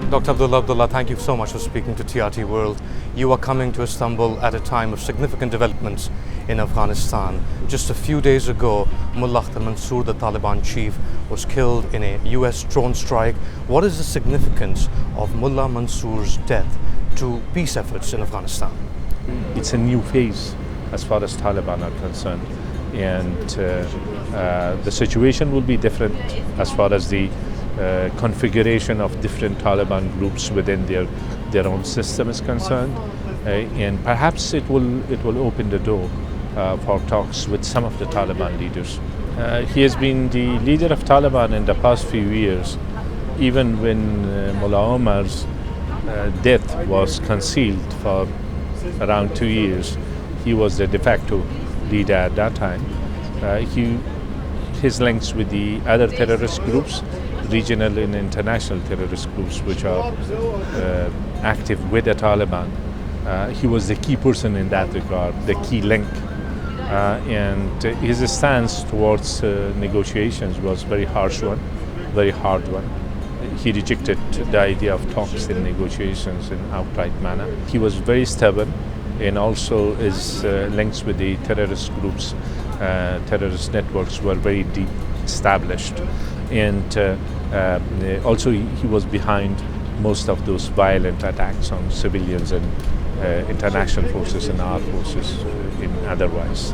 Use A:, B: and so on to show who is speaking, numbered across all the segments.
A: Dr. Abdullah Abdullah, thank you so much for speaking to TRT World. You are coming to Istanbul at a time of significant developments in Afghanistan. Just a few days ago, Mullah Mansour, the Taliban chief, was killed in a US drone strike. What is the significance of Mullah Mansour's death to peace efforts in Afghanistan?
B: It's a new phase as far as Taliban are concerned, and the situation will be different as far as the configuration of different Taliban groups within their own system is concerned, and perhaps it will open the door for talks with some of the Taliban leaders. He has been the leader of Taliban in the past few years. Even when Mullah Omar's death was concealed for around 2 years, he was the de facto leader at that time. His links with the other terrorist groups, regional and international terrorist groups which are active with the Taliban, he was the key person in that regard, the key link. And his stance towards negotiations was very harsh one, very hard one. He rejected the idea of talks and negotiations in outright manner. He was very stubborn, and also his links with the terrorist groups, terrorist networks were very deep established. And also he was behind most of those violent attacks on civilians and international forces and our forces in otherwise.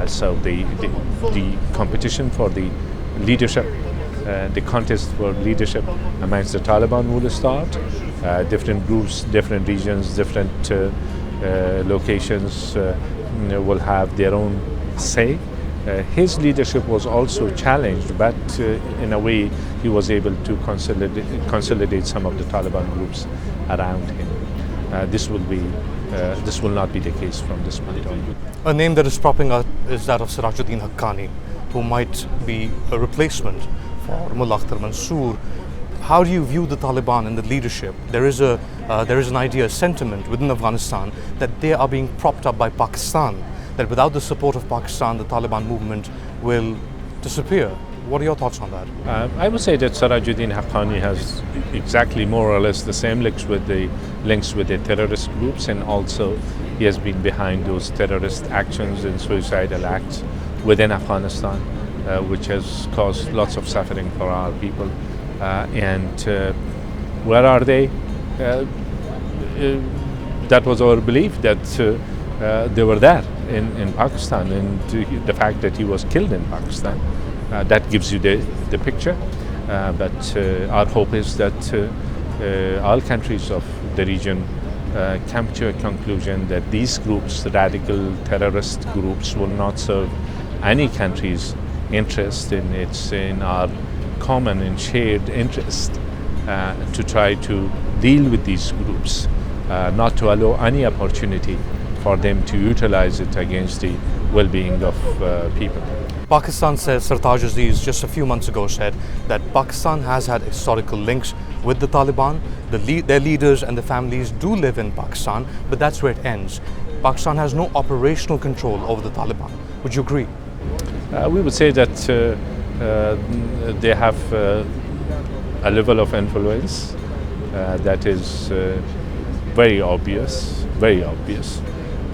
B: So the competition for the leadership, the contest for leadership amongst the Taliban will start. Different groups, different regions, different locations will have their own say. His leadership was also challenged, but in a way he was able to consolidate some of the Taliban groups around him. This will not be the case from this point on.
A: A name that is propping up is that of Sirajuddin Haqqani, who might be a replacement for Mullah Mansour. How do you view the Taliban and the leadership? There is an idea, a sentiment within Afghanistan that they are being propped up by Pakistan, that without the support of Pakistan, the Taliban movement will disappear. What are your thoughts on that?
B: I would say that Sirajuddin Haqqani has exactly more or less the same links with the terrorist groups, and also he has been behind those terrorist actions and suicidal acts within Afghanistan, which has caused lots of suffering for our people. And where are they? That was our belief that they were there in Pakistan, and the fact that he was killed in Pakistan, that gives you the picture. But our hope is that all countries of the region come to a conclusion that these groups, the radical terrorist groups, will not serve any country's interest, and it's in our common and shared interest to try to deal with these groups, not to allow any opportunity for them to utilize it against the well-being of people.
A: Pakistan says, Sartaj Aziz just a few months ago said that Pakistan has had historical links with the Taliban. Their leaders and the families do live in Pakistan, but that's where it ends. Pakistan has no operational control over the Taliban. Would you agree?
B: We would say that they have a level of influence that is very obvious,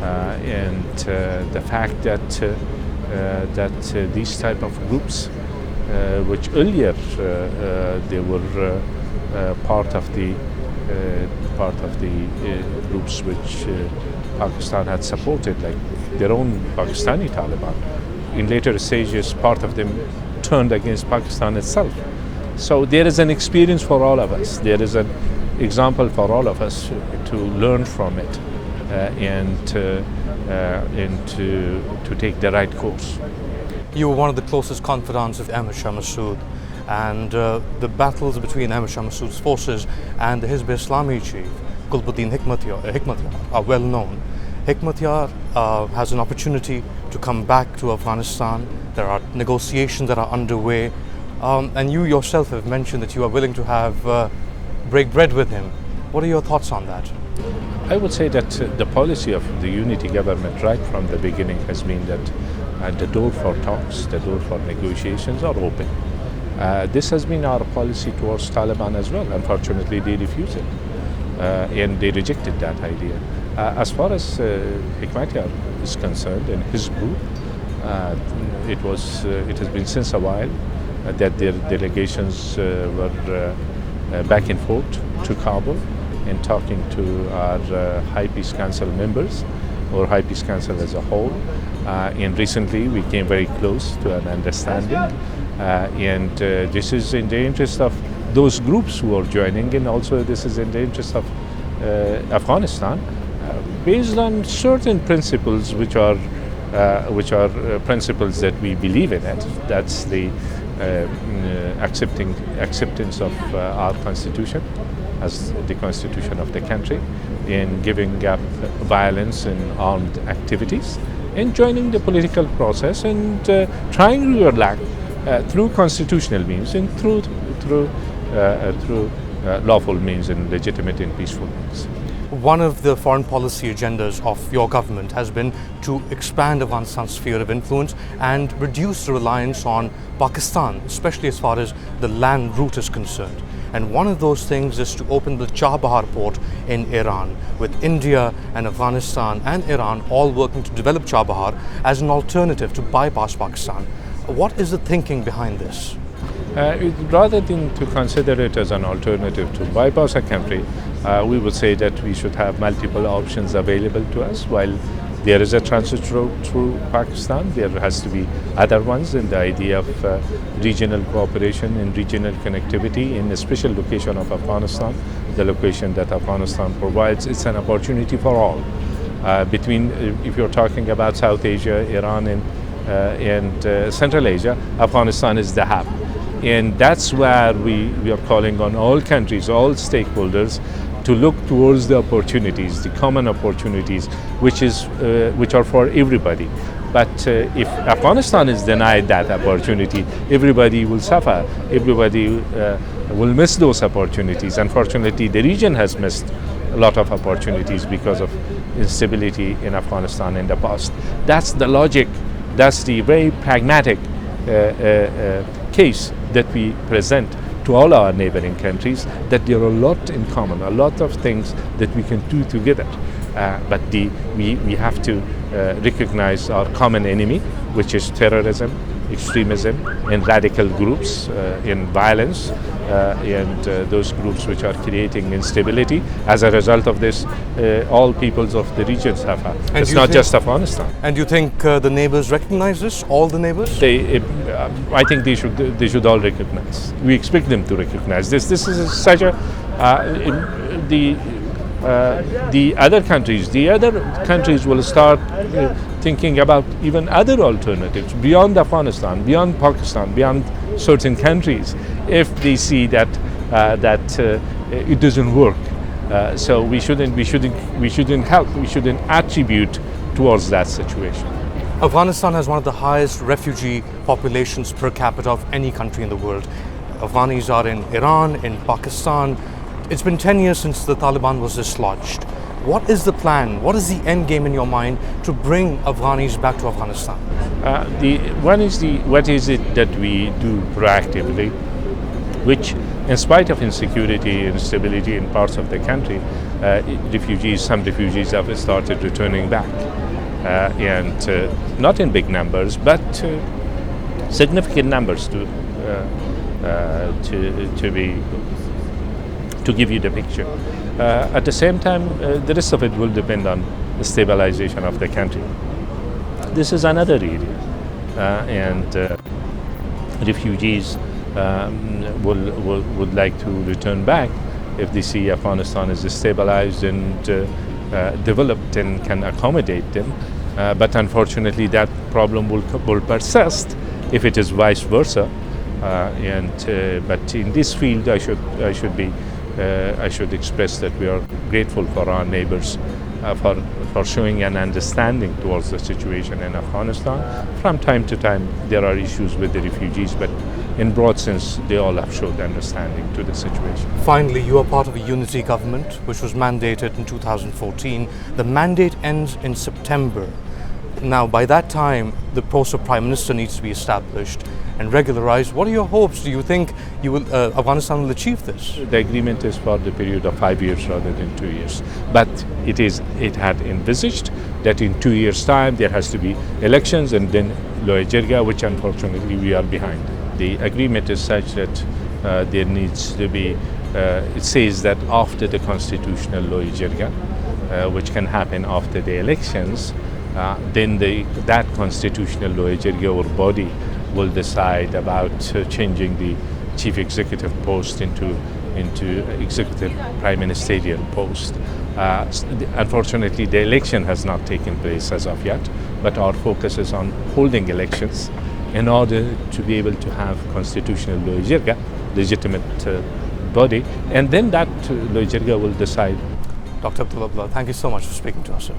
B: and the fact that these type of groups, which earlier they were part of the groups which Pakistan had supported, like their own Pakistani Taliban, in later stages part of them turned against Pakistan itself. So there is an experience for all of us. There is an example for all of us to learn from it and to take the right course.
A: You were one of the closest confidants of Ahmad Massoud, and the battles between Ahmad Massoud's forces and the Hizb Islami chief, Gulbuddin Hekmatyar, are well known. Hekmatyar has an opportunity to come back to Afghanistan. There are negotiations that are underway, and you yourself have mentioned that you are willing to break bread with him. What are your thoughts on that?
B: I would say that the policy of the unity government right from the beginning has been that the door for talks, the door for negotiations are open. This has been our policy towards Taliban as well. Unfortunately, they refused it and they rejected that idea. As far as Hekmatyar is concerned and his group, it has been since a while that their delegations were back and forth to Kabul and talking to our High Peace Council members or High Peace Council as a whole. And recently we came very close to an understanding. And this is in the interest of those groups who are joining, and also this is in the interest of Afghanistan, based on certain principles which are principles that we believe in it. That's the acceptance of our constitution as the constitution of the country, in giving up violence and armed activities, and joining the political process and trying to relax through constitutional means and through lawful means and legitimate and peaceful means.
A: One of the foreign policy agendas of your government has been to expand Afghanistan's sphere of influence and reduce the reliance on Pakistan, especially as far as the land route is concerned. And one of those things is to open the Chabahar port in Iran, with India and Afghanistan and Iran all working to develop Chabahar as an alternative to bypass Pakistan. What is the thinking behind this?
B: Rather than to consider it as an alternative to bypass a country, we would say that we should have multiple options available to us. While there is a transit route through Pakistan, there has to be other ones, and the idea of regional cooperation and regional connectivity in a special location of Afghanistan, the location that Afghanistan provides, it's an opportunity for all. If you're talking about South Asia, Iran and Central Asia, Afghanistan is the hub. And that's where we are calling on all countries, all stakeholders, to look towards the opportunities, the common opportunities, which are for everybody. But if Afghanistan is denied that opportunity, everybody will suffer. Everybody will miss those opportunities. Unfortunately, the region has missed a lot of opportunities because of instability in Afghanistan in the past. That's the logic. That's the very pragmatic case that we present to all our neighboring countries, that there are a lot in common, a lot of things that we can do together. But we have to recognize our common enemy, which is terrorism, extremism, and radical groups in violence, and those groups which are creating instability. As a result of this, all peoples of the region suffer. It's not just Afghanistan.
A: And you think the neighbors recognize this? All the neighbors?
B: I think they should all recognize. We expect them to recognize this. This is such a the other countries will start thinking about even other alternatives beyond Afghanistan, beyond Pakistan, beyond certain countries, if they see that it doesn't work. So we shouldn't attribute towards that situation.
A: Afghanistan has one of the highest refugee populations per capita of any country in the world. Afghanis are in Iran, in Pakistan. It's been 10 years since the Taliban was dislodged. What is the plan? What is the end game in your mind to bring Afghanis back to Afghanistan?
B: What is it that we do proactively, which in spite of insecurity and instability in parts of the country, some refugees have started returning back. And not in big numbers, but significant numbers to give you the picture. At the same time, the rest of it will depend on the stabilization of the country. This is another area, and refugees would like to return back if they see Afghanistan is stabilized and developed and can accommodate them. But unfortunately, that problem will persist if it is vice versa. But in this field, I should express that we are grateful for our neighbors for showing an understanding towards the situation in Afghanistan. From time to time, there are issues with the refugees, but in broad sense, they all have showed understanding to the situation.
A: Finally, you are part of a unity government, which was mandated in 2014. The mandate ends in September. Now, by that time, the post of Prime Minister needs to be established and regularized. What are your hopes? Do you think Afghanistan will achieve this?
B: The agreement is for the period of 5 years rather than 2 years. But it had envisaged that in 2 years' time there has to be elections and then Loya Jirga, which unfortunately we are behind. The agreement is such that there needs to be, it says that after the constitutional Loya Jirga, which can happen after the elections, then that constitutional Loya Jirga or body will decide about changing the chief executive post into executive prime ministerial post. Unfortunately, the election has not taken place as of yet, but our focus is on holding elections in order to be able to have constitutional Loya Jirga, legitimate body, and then that Loya Jirga will decide.
A: Dr. Abdullah Abdullah, thank you so much for speaking to us, sir.